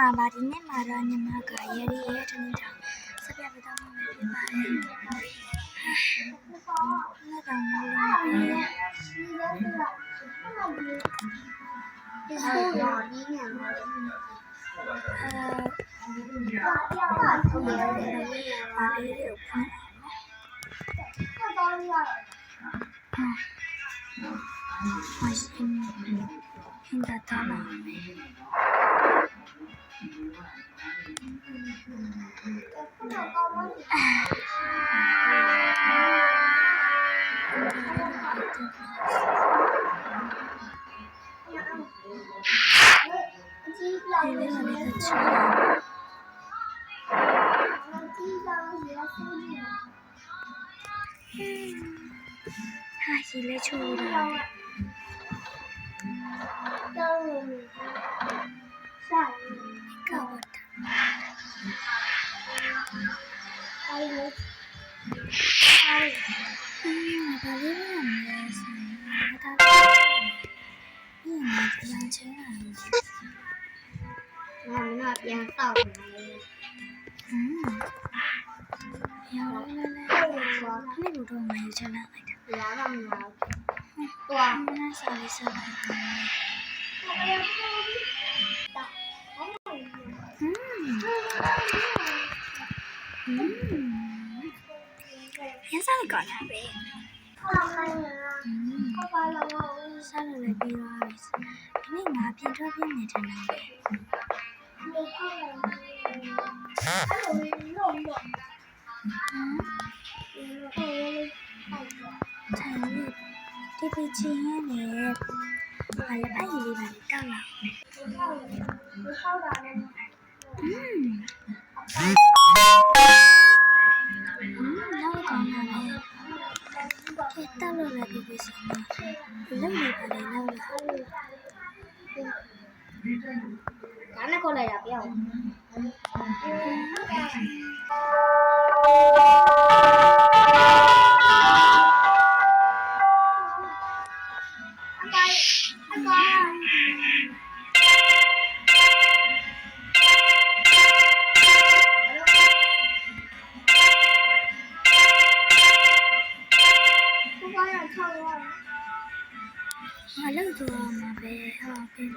မှာပါဒီနေ့မှာတော့ညီမကရေရီရဲ့ထမင်းကြောင့်စပြပြတော့မှဖြစ်ပါတယ်။လက်တောင်မိုးလေးပဲ။ဒီရောဒီနေမှာ။အားလေးကိုဖွင့်မရှိဟင်တာတာလာမယ်ဟာစီလဲချိုးတာတော့စားကောက်တာဘာလို့ဘာလို့လဲဆိုင်ဒါဒီမှာပြန်ချင်တာငါပြန်တောက်နေရောလဲလဲဒီလိုတော့မရချင်လိုက်တာလာတော့မလာတော့မင်းစားလေးစားလိုက်ပြန်စားလိုက်ကောင်းလားပဲစားလို့လည်းပြီးသွားပြီဒီနေ့ငါပြန်ထွက်ပြနေတယ်နော်ဒီပချင်းရဲ့ဘာလဲအဲ့ဒီလေးပါတောက်လာနောက်ကောင်းလာတယ်ကဲတောက်လို့လည်းပြီးပြီဆိုတော့လုံးနေပါလေလောက်လာဒါနဲ့ခေါ်လိုက်တာပြောင်းမလုပ်တော့မှာပဲဟုတ်ကဲ့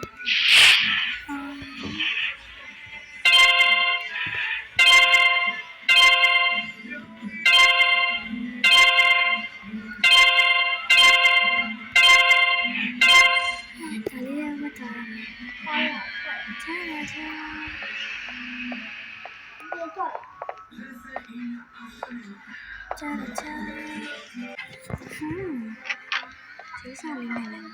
ဒါလေးရမထားချာချာဒီစားလေးနဲ့လည်း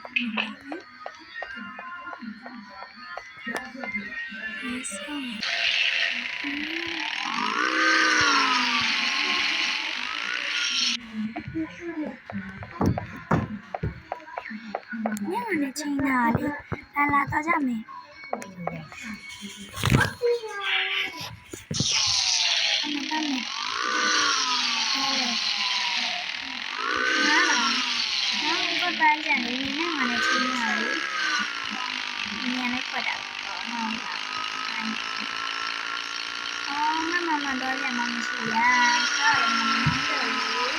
ညနေချင်းတာလေလာတော့ကြမယ်အမတမ်းမယ်ပန်းကြံလေးနဲ့ငါနဲ့ချင်းရလေ။မြန်လိုက်ပတ်တာပေါ့။ဟုတ်လား။အော်မမတော့ရမှမရှိရ။ဟာလည်းမမတော့ဘူး။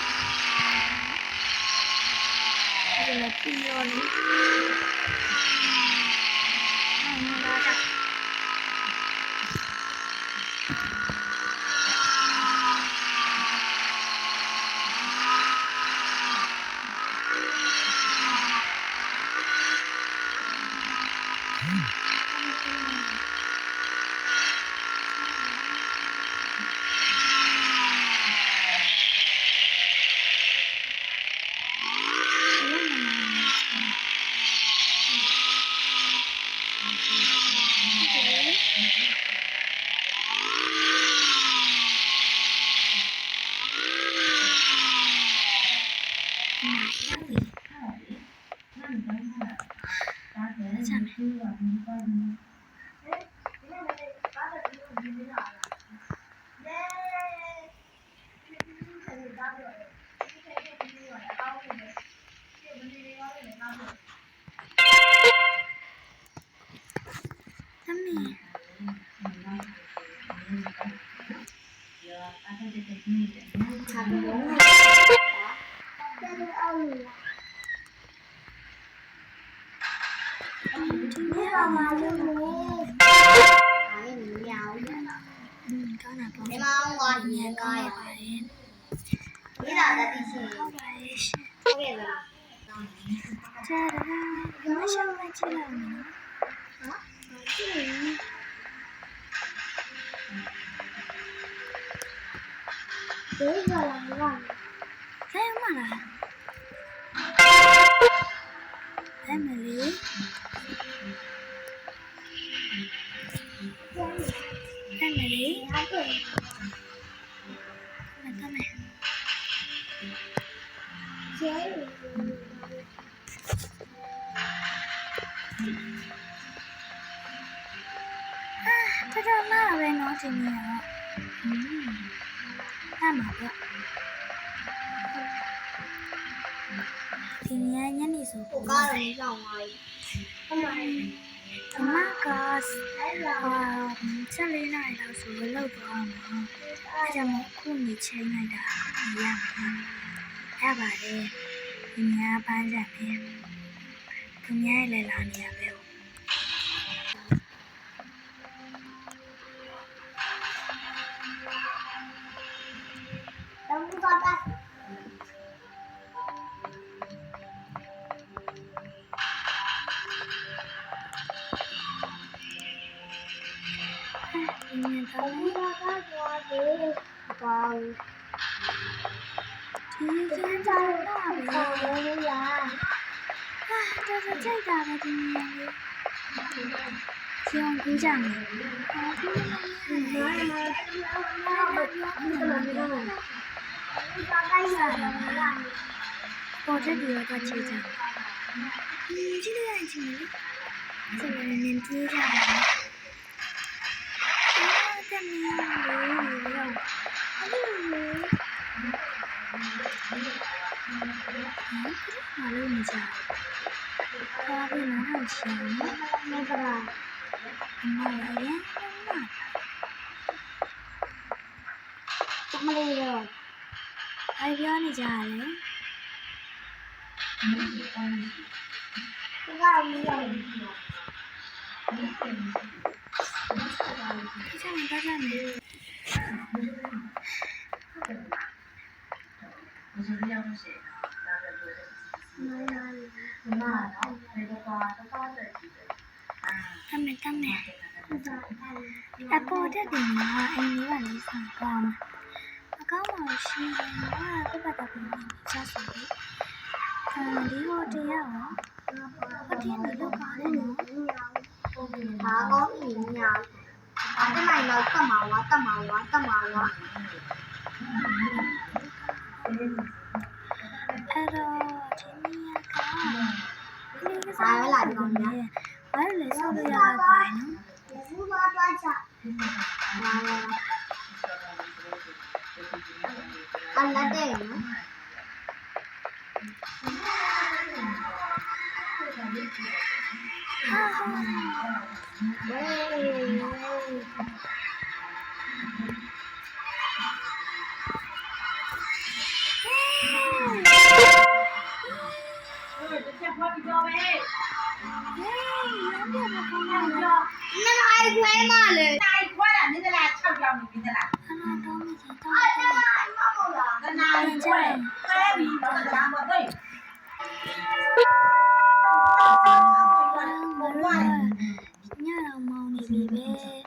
အဲ့ဒါပြရောလေ။မတော့တာ။差不多。这是2米。你好吗，妹妹？哎，你喵的。刚才不是我也高呀。你咋的，弟弟？我给了。这个怎么想不起来呢？啊？是。这个来了。在吗啦？在哪里？在哪里？在哪？这叫那位老姐妹啊，干嘛的？今年年底时候，我刚才让我，妈个，这里来到所谓漏多嘛，那叫么库里切来的一样啊，要把的，今年搬上面，今年来哪里啊？没有。等不到蛋。今天早上今天早上大雨啊！这是最大的今天。希望鼓掌。我这里有个机长。这个爱情的，这个人面接下来。干嘛？马路你家，他被拿上钱了，那个啦，妈呀，怎么来了？还表你家嘞？这个没有。大家没。တမ်းအပေါ်တက်တယ်မှာအိမ်လေးကလေးဆောင်ကောင်းအကောင်းပါရှိတယ်ကပတ်ပတ်ပြီးချက်ဆိုပြီးဒီဟိုတရားရောဟိုတင်းနေလောက်ပါတယ်နော်ဒါကောင်းနေညာအဲ့ဒါနိုင်တော့တက်မှာဝါအဲ့တော့ဒီနေ့ကဘာလဲလာပြောနေဘာလဲဆောက်ရတာပါနော်ဘူးပါသွားချလာလာအလတ်တဲ့နော်那还快嘛嘞？那还快了，你这来炒椒米的啦？那哪一块？海米不是两个对。我忘了，你让猫你别别。